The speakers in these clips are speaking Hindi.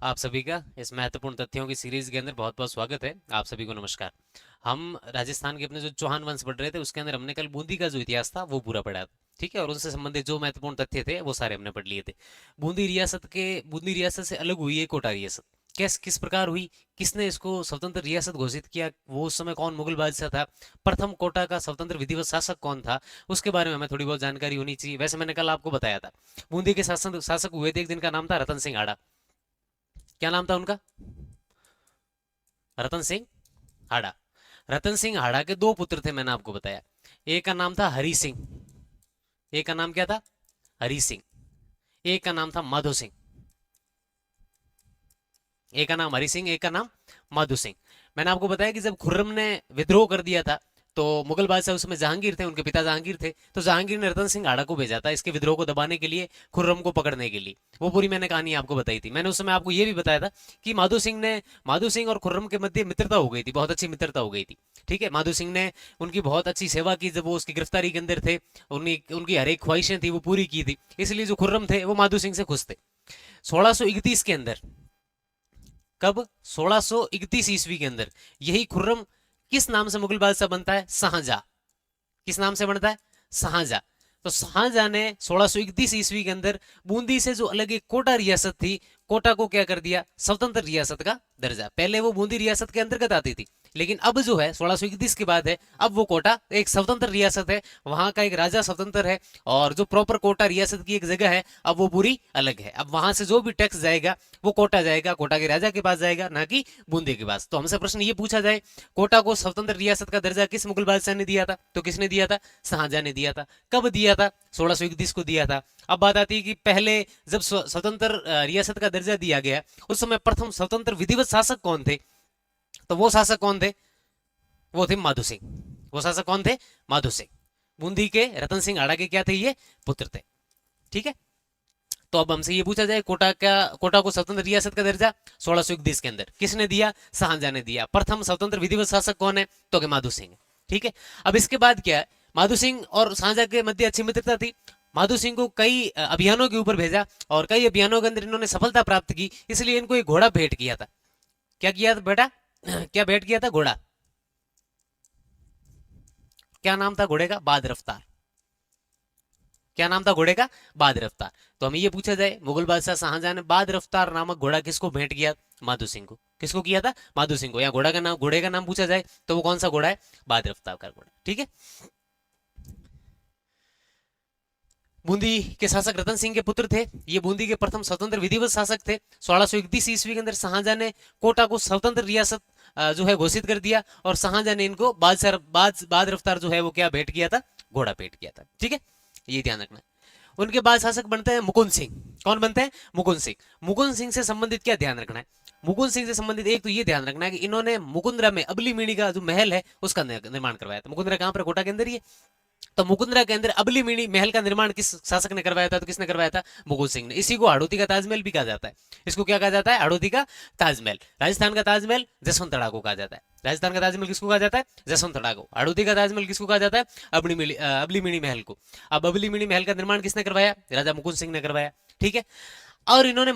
आप सभी का इस महत्वपूर्ण तथ्यों की सीरीज के अंदर बहुत बहुत स्वागत है। आप सभी को नमस्कार। हम राजस्थान के अपने जो चौहान वंश पढ़ रहे थे उसके अंदर हमने कल बूंदी का जो इतिहास था वो पूरा पढ़ा था। ठीक है, और उनसे संबंधित जो महत्वपूर्ण तथ्य थे वो सारे हमने पढ़ लिए थे। बूंदी रियासत से अलग हुई है कोटा रियासत। किस प्रकार हुई, किसने इसको स्वतंत्र रियासत घोषित किया, वो उस समय कौन मुगल बादशाह था, प्रथम कोटा का स्वतंत्र विधिवत शासक कौन था, उसके बारे में हमें थोड़ी बहुत जानकारी होनी चाहिए। वैसे मैंने कल आपको बताया था बूंदी के शासन शासक हुए थे, एक दिन का नाम था रतन सिंह आड़ा। क्या नाम था उनका? रतन सिंह हाड़ा। रतन सिंह हाड़ा के दो पुत्र थे, मैंने आपको बताया। एक का नाम था हरी सिंह। एक का नाम क्या था? हरी सिंह। एक का नाम था माधो सिंह। एक का नाम हरी सिंह, एक का नाम माधो सिंह। मैंने आपको बताया कि जब खुर्रम ने विद्रोह कर दिया था तो मुगल बादशाह उसमें जहांगीर थे, उनके पिता जहांगीर थे, तो जहांगीर ने रतन सिंह आड़ा को भेजा था इसके विद्रोह को दबाने के लिए, खुर्रम को पकड़ने के लिए। वो पूरी मैंने कहानी आपको बताई थी। मैंने उस समय आपको ये भी बताया था कि माधो सिंह और खुर्रम के मध्य मित्रता हो गई थी, बहुत अच्छी मित्रता हो गई थी। ठीक है, माधो सिंह ने उनकी बहुत अच्छी सेवा की जब वो उसकी गिरफ्तारी के अंदर थे। उनकी उनकी हर एक ख्वाहिशें थी वो पूरी की थी, इसलिए जो खुर्रम थे वो माधो सिंह से खुश थे। 1631 के अंदर, कब? 1631 ईस्वी के अंदर यही खुर्रम किस नाम से मुगल बादशाह बनता है? शाहजहां। किस नाम से बनता है? शाहजहां। तो शाहजहां ने 1631 ईस्वी के अंदर बूंदी से जो अलग एक कोटा रियासत थी, कोटा को क्या कर दिया? स्वतंत्र रियासत का दर्जा। पहले वो बूंदी रियासत के अंतर्गत आती थी, लेकिन अब जो है 1631 के बाद है, अब वो कोटा एक स्वतंत्र रियासत है। वहां का एक राजा स्वतंत्र है, और जो प्रॉपर कोटा रियासत की एक जगह है अब वो पूरी अलग है। अब वहां से जो भी टैक्स जाएगा वो कोटा जाएगा, कोटा के राजा के पास जाएगा, ना कि बूंदी के पास। तो हमसे प्रश्न ये पूछा जाए, कोटा को स्वतंत्र रियासत का दर्जा किस मुगल बादशाह ने दिया था? तो किसने दिया था? शाहजहां ने दिया था। कब दिया था? 1631 को दिया था। अब बात आती है कि पहले जब स्वतंत्र रियासत का दर्जा दिया गया, उस समय प्रथम स्वतंत्र विधिवत शासक कौन थे? तो वो शासक कौन थे? वो थे माधो सिंह। वो शासक कौन थे? माधो सिंह। बूंदी के रतन सिंह आड़ा के क्या थे? ये पुत्र थे। ठीक है, तो अब हमसे ये पूछा जाए, कोटा को स्वतंत्र रियासत का दर्जा 1631 के अंदर किसने दिया? शाहजहां ने दिया। प्रथम स्वतंत्र विधिवत शासक कौन है? तो कि माधो सिंह है। ठीक है, अब इसके बाद क्या है, माधो सिंह और शाहजहां के मध्य अच्छी मित्रता थी। माधो सिंह को कई अभियानों के ऊपर भेजा, और कई अभियानों के अंदर इन्होंने सफलता प्राप्त की, इसलिए इनको एक घोड़ा भेंट किया था। क्या किया था बेटा? क्या भेंट किया था? घोड़ा। क्या नाम था घोड़े का? बाद रफ्तार। क्या नाम था घोड़े का? बाद रफ्तार। तो हमें ये पूछा जाए, मुगल बादशाह शाहजहां ने बाद रफ्तार नामक घोड़ा किसको भेंट किया? माधो सिंह को। किसको किया था? माधो सिंह को। या घोड़े का नाम पूछा जाए तो वो कौन सा घोड़ा है? बाद रफ्तार का घोड़ा। ठीक है, बूंदी के शासक रतन सिंह के पुत्र थे। ये बूंदी के प्रथम स्वतंत्र विधिवत शासक थे। 1631 ईस्वी के अंदर शाहजहां ने कोटा को स्वतंत्र रियासत जो है घोषित कर दिया, और शाहजहां ने इनको बाद रफ्तार जो है वो क्या भेंट किया था? घोड़ा भेंट किया था। ठीक है, ये ध्यान रखना। उनके बाद शासक बनते हैं मुकुंद सिंह। कौन बनते हैं? मुकुंद सिंह। मुकुंद सिंह से संबंधित क्या ध्यान रखना है? मुकुंद सिंह से संबंधित एक तो ये ध्यान रखना है कि इन्होंने मुकुंदरा में अबली मीणी का जो महल है उसका निर्माण करवाया था। मुकुंदरा कहां पर? कोटा के अंदर ही है। तो मुकुंदरा के अंदर अबली मीणी महल का निर्माण किस शासक ने करवाया था? तो किसने करवाया था? मुकुंद सिंह ने। इसी को हाड़ौती का ताजमहल भी कहा जाता है। इसको क्या कहा जाता है? हाड़ौती का ताजमहल। राजस्थान का ताजमहल जसवंतड़ा को कहा जाता है। राजस्थान का ताजमहल किसको कहा जाता है? जसवंतड़ा को। हाड़ौती का ताजमहल किसको कहा जाता है? अबली मीणी महल को। अब अबली मीणी महल का निर्माण किसने करवाया? राजा मुकुंद सिंह ने करवाया। ठीक है, और इन्होंने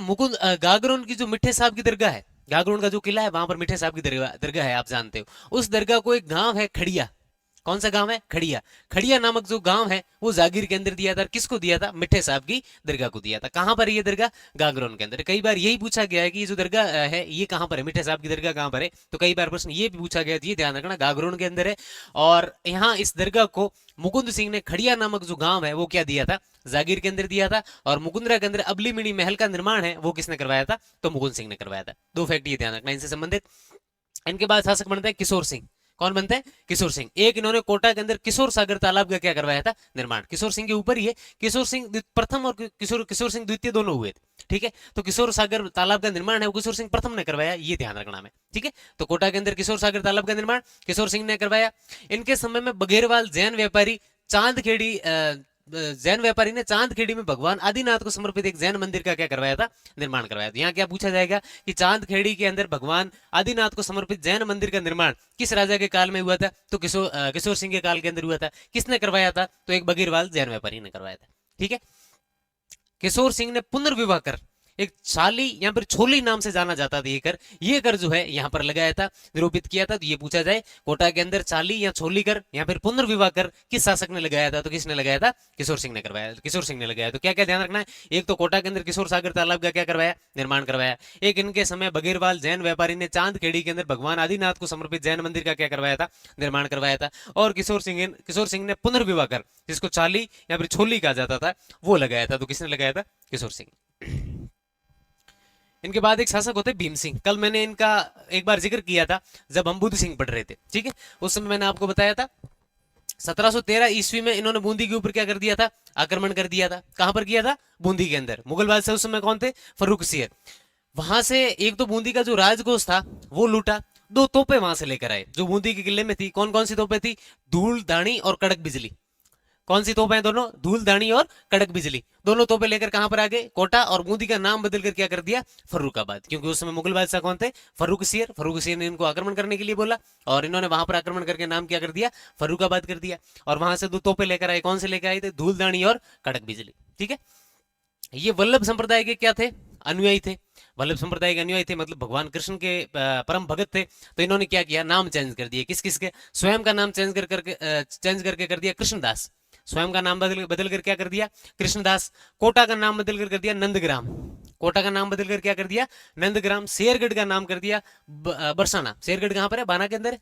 गागरोन की जो मिठे साहब की दरगाह है, गागरोन का जो किला है वहां पर मिठे साहब की दरगाह है, आप जानते हो। उस दरगाह को एक गांव है खड़िया। कौन सा गांव है? खड़िया। खड़िया नामक जो गांव है वो जागीर के अंदर दिया था। किसको दिया था? मिठे साहब की दरगाह को दिया था। कहां पर ये दरगाह? गागरोन के अंदर। कई बार यही पूछा गया है कि ये जो दरगाह है ये कहां पर है, मिठे साहब की दरगाह कहां पर है? तो कई बार प्रश्न ये भी पूछा गया, ये ध्यान रखना, गागरोन के अंदर है। और यहाँ इस दरगाह को मुकुंद सिंह ने खड़िया नामक जो गांव है वो क्या दिया था? जागीर के अंदर दिया था। और मुकुंदरा के अंदर अबली मिणी महल का निर्माण है वो किसने करवाया था? तो मुकुंद सिंह ने करवाया था। दो फैक्ट ये ध्यान रखना इनसे संबंधित। इनके बाद शासक बनते हैं किशोर सिंह। कौन बनते हैं? किशोर सिंह। एक इन्होंने कोटा के अंदर किशोर सागर तालाब का क्या करवाया था? निर्माण। किशोर सिंह के ऊपर ही है। किशोर सिंह प्रथम और किशोर सिंह द्वितीय दोनों हुए थे। ठीक है, तो किशोर सागर तालाब का निर्माण है वो किशोर सिंह प्रथम ने करवाया, ये ध्यान रखना में। ठीक है, तो कोटा के अंदर किशोर सागर तालाब का निर्माण किशोर सिंह ने करवाया। इनके समय में बघेरवाल जैन व्यापारी चांदखेड़ी जैन व्यापारी ने चांदखेड़ी में भगवान आदिनाथ को समर्पित एक जैन मंदिर का क्या करवाया था? निर्माण करवाया था। यहाँ क्या पूछा जाएगा कि चांदखेड़ी के अंदर भगवान आदिनाथ को समर्पित जैन मंदिर का निर्माण किस राजा के काल में हुआ था? तो किशोर सिंह के काल के अंदर हुआ था। किसने करवाया था? तो एक बगीरवाल जैन व्यापारी ने करवाया था। ठीक है, किशोर सिंह ने पुनर्विवाह कर एक चाली या फिर छोली नाम से जाना जाता था ये कर जो है यहाँ पर लगाया था, निरूपित किया था। तो ये पूछा जाए कोटा के अंदर चाली या छोली कर या फिर पुनर्विवाह कर किस शासक ने लगाया था, तो किसने लगाया था? किशोर सिंह ने करवाया, किशोर सिंह ने लगाया। तो क्या क्या ध्यान रखना है, एक तो कोटा के अंदर किशोर सागर तालाब का क्या करवाया? निर्माण करवाया। एक इनके समय बगीरवाल जैन व्यापारी ने चांद खेड़ी के अंदर भगवान आदिनाथ को समर्पित जैन मंदिर का क्या करवाया था? निर्माण करवाया था। और किशोर सिंह ने पुनर्विवाह कर, जिसको चाली या फिर छोली कहा जाता था, वो लगाया था। तो किसने लगाया था? किशोर सिंह। इनके बाद एक शासक होते भीम सिंह। कल मैंने इनका एक बार जिक्र किया था जब हम बुद्ध सिंह पढ़ रहे थे, ठीक है। उस समय मैंने आपको बताया था 1713 ईस्वी में इन्होंने बूंदी के ऊपर क्या कर दिया था? आक्रमण कर दिया था। कहां पर किया था? बूंदी के अंदर। मुगल बादशाह उस समय कौन थे? फर्रुख सियर। वहां से एक तो बूंदी का जो राजकोष था वो लूटा, दो तोपे वहां से लेकर आए जो बूंदी के किले में थी। कौन कौन सी तोपे थी? धूल दानी और कड़क बिजली। कौन सी तोपें हैं दोनों? धूल दानी और कड़क बिजली। दोनों तोपें लेकर कहां पर आ गए? कोटा। और बूंदी का नाम बदलकर क्या कर दिया? फर्रुखाबाद। क्योंकि उस समय मुगल बादशाह कौन थे? फर्रुख सियर। फर्रुख सियर ने इनको आक्रमण करने के लिए बोला और इन्होंने वहां पर आक्रमण करके नाम क्या कर दिया? फर्रुखाबाद कर दिया। और वहां से दो तोपें लेकर आए। कौन से लेकर आए थे? धूल दानी और कड़क बिजली, ठीक है। ये वल्लभ संप्रदाय के क्या थे? अनुयायी थे। वल्लभ संप्रदाय के अनुयायी थे, मतलब भगवान कृष्ण के परम भगत थे। तो इन्होंने क्या किया? नाम चेंज कर दिए। किस किस के? स्वयं का नाम चेंज करके कर दिया कृष्णदास। स्वयं का नाम बदल कर क्या कर दिया? कृष्णदास। कोटा का नाम बदल कर दिया नंदग्राम। कोटा का नाम बदल कर क्या कर दिया? नंदग्राम। शेरगढ़ का नाम कर दिया बरसाना। शेरगढ़ कहां पर है? बाना के अंदर।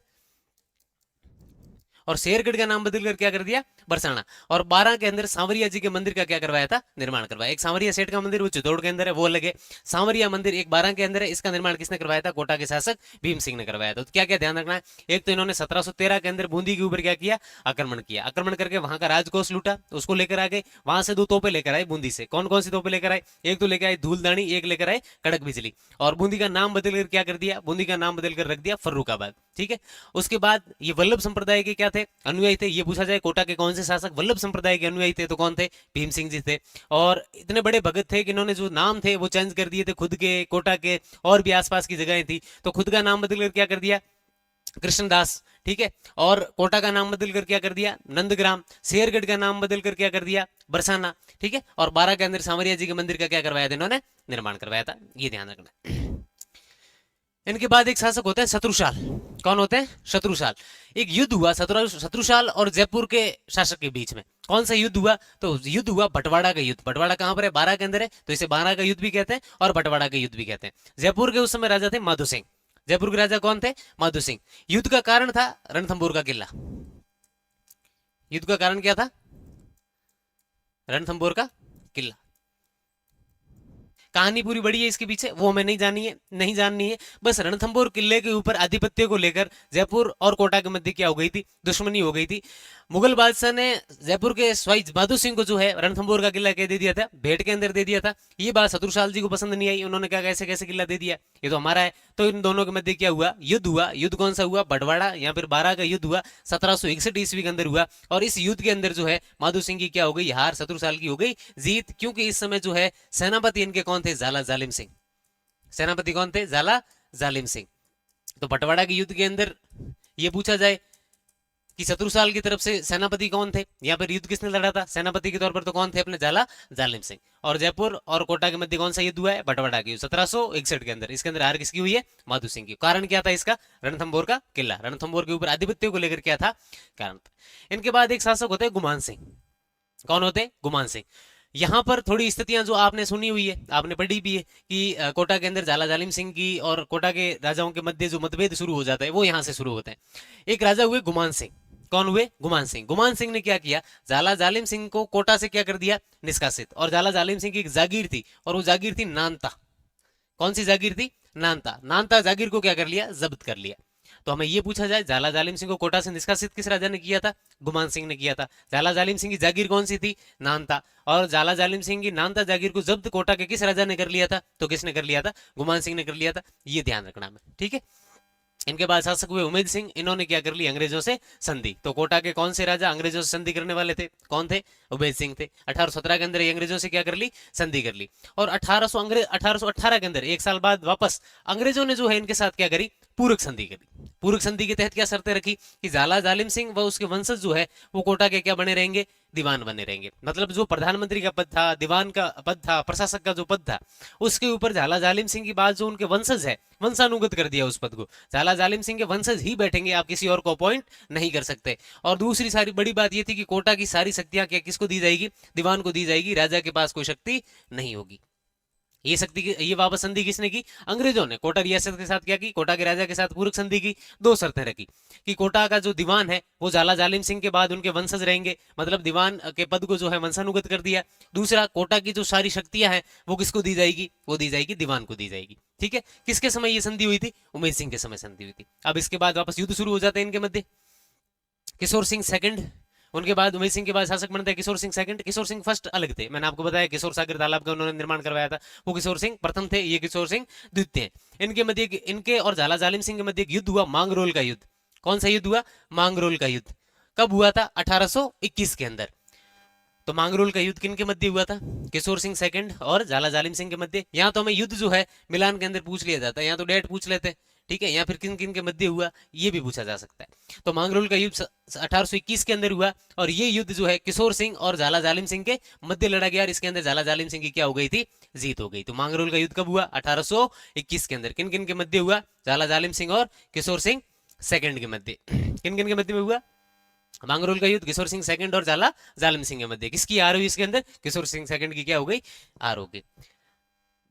और शेरगढ़ का नाम बदल कर क्या कर दिया? बरसाना। और 12 के अंदर सांवरिया जी के मंदिर का क्या करवाया था? निर्माण करवाया। एक सांवरिया सेठ का मंदिर वो चित्तौड़ के अंदर है, वो लगे। सांवरिया मंदिर एक 12 के अंदर है, इसका निर्माण किसने करवाया था? कोटा के शासक भीम सिंह ने करवाया था। तो क्या क्या ध्यान रखना है, एक तो इन्होंने 1713 के अंदर बूंदी के ऊपर क्या किया? आक्रमण किया। आक्रमण करके वहां का राजकोष लूटा, उसको लेकर आ गए। वहां से दो तोपे लेकर आए बूंदी से। कौन कौन सी तोपे लेकर आए? एक तो लेकर आए धूलदानी, एक लेकर आए कड़क बिजली। और बूंदी का नाम बदल कर क्या कर दिया? बूंदी का नाम बदल कर रख दिया फर्रुखाबाद, ठीक है। उसके बाद ये वल्लभ संप्रदाय के क्या थे? अनुयायी थे। ये पूछा जाए कोटा के कौन से शासक वल्लभ संप्रदाय के अनुयायी थे, तो कौन थे? भीम सिंह जी थे। और इतने बड़े भगत थे कि इन्होंने जो नाम थे वो चेंज कर दिए थे खुद के, कोटा के और भी आसपास की जगहें थी, तो खुद का नाम बदल कर क्या कर दिया? कृष्णदास, ठीक है। और कोटा का नाम बदल कर क्या कर दिया? नंदग्राम। शेरगढ़ का नाम बदल कर क्या कर दिया? बरसाना, ठीक है। और 12 के अंदर सांवरिया जी के मंदिर का क्या करवाया था? इन्होंने निर्माण करवाया था। ये ध्यान रखना। इनके बाद एक शासक होते हैं शत्रुशाल। कौन होते हैं? शत्रुशाल। एक युद्ध हुआ शत्रुशाल और जयपुर के शासक के बीच में। कौन सा युद्ध हुआ? तो युद्ध हुआ बंटवाड़ा का युद्ध। बंटवाड़ा कहां पर है? 12 के अंदर है, तो इसे 12 का युद्ध भी कहते हैं और बंटवाड़ा का युद्ध भी कहते हैं। जयपुर के उस समय राजा थे माधो सिंह। जयपुर के राजा कौन थे? माधो सिंह। युद्ध का कारण था रणथंभौर का किला। युद्ध का कारण क्या था? रणथंभौर का किला। कहानी पूरी बड़ी है इसके पीछे, वो हमें नहीं जाननी है। बस रणथंभौर किले के ऊपर आधिपत्य को लेकर जयपुर और कोटा के मध्य क्या हो गई थी? दुश्मनी हो गई थी। मुगल बादशाह ने जयपुर के स्वाई बहादुर सिंह को जो है रणथंभौर का किला कह दे दिया था, भेंट के अंदर दे दिया था। ये बात शत्रुशाल जी को पसंद नहीं आई। उन्होंने कहा कैसे कैसे किला दे दिया, ये तो हमारा है। तो इन दोनों के मध्य क्या हुआ? युद्ध हुआ। युद्ध कौन सा हुआ? बंटवाड़ा या फिर 12 का युद्ध हुआ, 1761 ईस्वी के अंदर हुआ। और इस युद्ध के अंदर जो है माधो सिंह की क्या हो गई? हार। शत्रुशाल की हो गई जीत। क्योंकि इस समय जो है सेनापति इनके कौन थे? जाला जालिम सिंह। सेनापति कौन थे? जाला जालिम सिंह। तो बंटवाड़ा के युद्ध के अंदर ये पूछा जाए कि शत्रुसाल की तरफ से सेनापति कौन थे, या फिर युद्ध किसने लड़ा था सेनापति के तौर पर, तो कौन थे? अपने जाला जालिम सिंह। और जयपुर और कोटा के मध्य कौन सा युद्ध हुआ है? बंटवाड़ा की 1761 के अंदर। इसके अंदर हार किसकी हुई है? माधो सिंह की। कारण क्या था इसका? रणथंभौर का किला। रणथंभौर के ऊपर आधिपत्य को लेकर क्या था? कारण था। इनके बाद एक शासक होते हैं गुमान सिंह। कौन होते हैं? गुमान सिंह। यहां पर थोड़ी स्थितियां जो आपने सुनी हुई है, आपने पढ़ी भी है कि कोटा के अंदर जाला जालिम सिंह की और कोटा के राजाओं के मध्य जो मतभेद शुरू हो जाता है वो यहां से शुरू होते हैं। एक राजा हुए गुमान सिंह। कौन हुए? गुमान सिंह। गुमान सिंह ने क्या किया? जाला जालिम सिंह को कोटा से क्या कर दिया? निष्कासित। और जाला जालिम सिंह की एक जागीर थी, और वो जागीर थी नानता। कौन सी जागीर थी? नानता। नानता जागीर को क्या कर लिया? जब्त कर लिया। तो हमें ये पूछा जाए जाला जालिम सिंह को कोटा से निष्कासित किस राजा ने किया था? गुमान सिंह ने किया था। जाला जालिम सिंह की जागीर कौन सी थी? नानता। और जाला जालिम सिंह की नानता जागीर को जब्त कोटा के किस राजा ने कर लिया था? तो किसने कर लिया था? गुमान सिंह ने कर लिया था। ये ध्यान रखना है, ठीक है। इनके बाद शासक हुए उमेद सिंह। इन्होंने क्या कर ली? अंग्रेजों से संधि। तो कोटा के कौन से राजा अंग्रेजों से संधि करने वाले थे? कौन थे? उमेद सिंह थे। 1817 के अंदर अंग्रेजों से क्या कर ली? संधि कर ली। और 1818 के अंदर एक साल बाद वापस अंग्रेजों ने जो है इनके साथ क्या करी? पूरक संधि करी। पूरक संधि के तहत क्या शर्तें रखी कि झाला जालिम सिंह व उसके वंशज जो है वो कोटा के क्या बने रहेंगे, दीवान बने रहेंगे। मतलब जो प्रधानमंत्री का पद था, दीवान का पद था, प्रशासक का जो पद था, उसके ऊपर झाला जालिम सिंह की बात जो उनके वंशज है वंशानुगत कर दिया उस पद को। झाला जालिम सिंह के वंशज ही बैठेंगे, आप किसी और को अपॉइंट नहीं कर सकते। और दूसरी सारी बड़ी बात यह थी कि कोटा की सारी शक्तियां क्या किसको दी जाएगी, दीवान को दी जाएगी, राजा के पास कोई शक्ति नहीं होगी। ये शक्ति की ये वापस संधि किसने की, अंग्रेजों ने। कोटा रियासत के साथ क्या की, कोटा के राजा के साथ पूरक संधि की। दो शर्तें रखी कि कोटा का जो दीवान है वो झाला जालिम सिंह के बाद उनके वंशज रहेंगे, मतलब दीवान के पद को जो है वंशानुगत कर दिया। दूसरा, कोटा की जो सारी शक्तियां हैं वो किसको दी जाएगी, वो दी जाएगी दीवान को दी जाएगी। ठीक है, किसके समय ये संधि हुई थी, उमेश सिंह के समय संधि हुई थी। अब इसके बाद वापस युद्ध शुरू हो जाते हैं इनके मध्य। किशोर सिंह सेकंड, उनके बाद उमेश सिंह के बाद शासक बनते हैं किशोर सिंह सेकंड। किशोर सिंह फर्स्ट अलग थे, मैंने आपको बताया किशोर सागर तालाब का उन्होंने निर्माण करवाया था, वो किशोर सिंह प्रथम थे, ये किशोर सिंह द्वितीय। इनके मध्य इनके और झाला जालिम सिंह के मध्य एक युद्ध हुआ, मांगरोल का युद्ध। कौन सा युद्ध हुआ, मांगरोल का युद्ध। कब हुआ था, 1821 के अंदर। तो मांगरोल का युद्ध किन के मध्य हुआ था, किशोर सिंह सेकंड और झाला जालिम सिंह के मध्य। यहाँ तो हमें युद्ध जो है मिलान के अंदर पूछ लिया जाता है, यहाँ तो डेट पूछ लेते, ठीक है, या फिर किन किन के मध्य हुआ ये भी पूछा जा सकता है। तो मांगरोल का युद्ध 1821 के अंदर हुआ और ये युद्ध जो है किशोर सिंह और झाला जालिम सिंह के मध्य लड़ा गया और इसके अंदर झाला जालिम सिंह की क्या हो गई थी, जीत हो गई। तो मांगरोल का युद्ध कब हुआ, 1821 के अंदर। किन किन के मध्य हुआ, झाला जालिम सिंह और किशोर सिंह सेकंड के मध्य। किन किन के मध्य में हुआ, मांगरोल का युद्ध किशोर सिंह सेकंड और झाला जालिम सिंह के मध्य। किसकी हार हुई इसके अंदर, किशोर सिंह सेकंड की क्या हो गई, हार हो गई।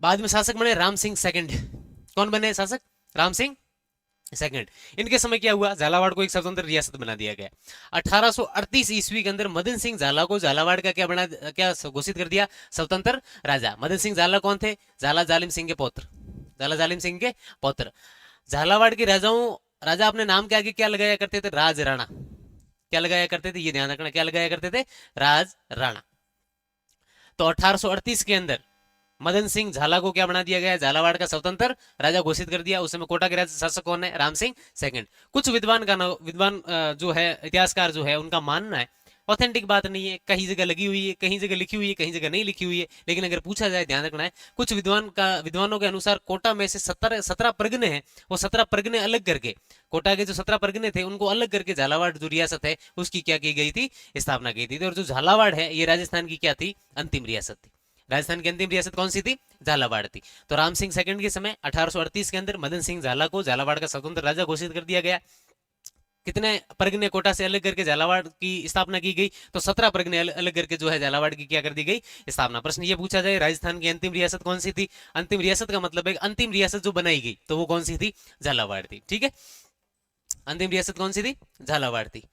बाद में शासक बने राम सिंह सेकंड। कौन बने शासक, राम सिंह सेकंड। इनके समय क्या हुआ, झालावाड़ को एक स्वतंत्र रियासत बना दिया गया। 1838 ईस्वी के अंदर मदन सिंह झाला को झालावाड़ का क्या घोषित कर दिया, स्वतंत्र राजा। मदन सिंह झाला कौन थे, झाला जालिम सिंह के पौत्र, झाला जालिम सिंह के पौत्र। झालावाड़ के राजा अपने नाम के आगे क्या लगाया करते थे, राज राणा। क्या लगाया करते थे, ये ध्यान रखना, क्या लगाया करते थे, राज राणा। तो 1838 के अंदर मदन सिंह झाला को क्या बना दिया गया, झालावाड़ का स्वतंत्र राजा घोषित कर दिया। उस समय कोटा के राजा शासक कौन है, राम सिंह सेकंड। कुछ विद्वान जो है इतिहासकार जो है उनका मानना है, ऑथेंटिक बात नहीं है, कहीं जगह लगी हुई है, कहीं जगह लिखी हुई है, कहीं जगह नहीं लिखी हुई है, लेकिन अगर पूछा जाए ध्यान रखना है, कुछ विद्वानों के अनुसार कोटा में से 17 परगने हैं, वो 17 परगने अलग करके, कोटा के जो 17 परगने थे उनको अलग करके झालावाड़ जो रियासत है उसकी क्या की गई थी, स्थापना की थी। और जो झालावाड़ है ये राजस्थान की क्या थी, अंतिम रियासत थी। राजस्थान की अंतिम रियासत कौन सी थी, झालावाड़ थी। तो राम सिंह सेकंड के समय 1838 के अंदर मदन सिंह झाला को झालावाड़ का स्वतंत्र राजा घोषित कर दिया गया। कितने परगने कोटा से अलग करके झालावाड़ की स्थापना की गई, तो 17 परगने अलग करके जो है झालावाड़ की क्या कर दी गई, स्थापना। प्रश्न ये पूछा जाए राजस्थान की अंतिम रियासत कौन सी थी, अंतिम रियासत का मतलब है अंतिम रियासत जो बनाई गई तो वो कौन सी थी, झालावाड़ थी। ठीक है, अंतिम रियासत कौन सी थी, झालावाड़ थी।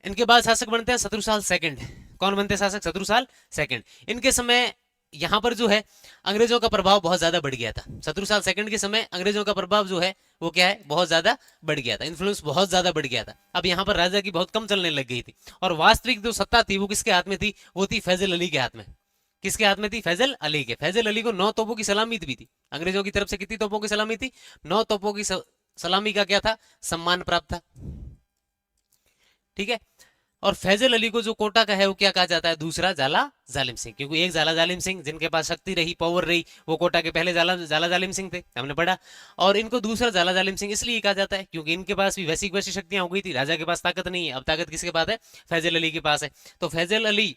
इनके बाद शासक बनते हैं शत्रुसाल सेकंड। कौन बनते हैं शासक, शत्रुसाल सेकंड। इनके समय यहां पर जो है अंग्रेजों का प्रभाव बहुत ज्यादा बढ़ गया था। शत्रुसाल सेकंड के समय अंग्रेजों का प्रभाव जो है वो क्या है, बहुत ज्यादा बढ़ गया था, इन्फ्लुएंस बहुत ज्यादा बढ़ गया था। अब यहाँ पर राजा की बहुत कम चलने लग गई थी और वास्तविक जो सत्ता थी वो किसके हाथ में थी, वो थी फैजल अली के हाथ में। किसके हाथ में थी, फैजल अली के। फैजल अली को 9 तोपों की सलामी भी थी, अंग्रेजों की तरफ से कितनी तोपों की सलामी थी, 9 तोपों की सलामी का क्या था, सम्मान प्राप्त था। ठीक है, और फैजल अली को जो कोटा का है वो क्या कहा जाता है, दूसरा झाला जालिम सिंह, क्योंकि एक झाला जालिम सिंह जिनके पास शक्ति रही, पावर रही, वो कोटा के पहले झाला जालिम सिंह थे, हमने पढ़ा। और इनको दूसरा झाला जालिम सिंह इसलिए कहा जाता है क्योंकि इनके पास भी वैसी शक्तियां हो गई थी, राजा के पास ताकत नहीं है, अब ताकत किसके पास है, फैजल अली के पास है। तो फैजल अली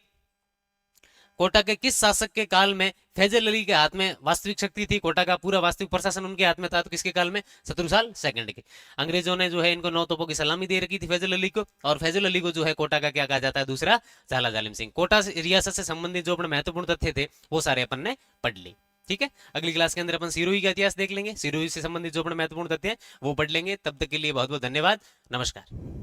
कोटा के किस शासक के काल में फैजल अली के हाथ में वास्तविक शक्ति थी, कोटा का पूरा वास्तविक प्रशासन उनके हाथ में था, तो किसके काल में, शत्रुसाल सेकंड के। अंग्रेजों ने जो है इनको 9 तोपों की सलामी दे रखी थी फैजल अली को, और फैजल अली को जो है कोटा का क्या कहा जाता है, दूसरा झाला जालिम सिंह। कोटा रियासत से संबंधित जो अपने महत्वपूर्ण तथ्य थे वो सारे अपन ने पढ़ ली। ठीक है, अगली क्लास के अंदर अपन सिरोही का इतिहास देख लेंगे, सिरोही से संबंधित जो अपने महत्वपूर्ण तथ्य हैं वो पढ़ लेंगे। तब तक के लिए बहुत बहुत धन्यवाद, नमस्कार।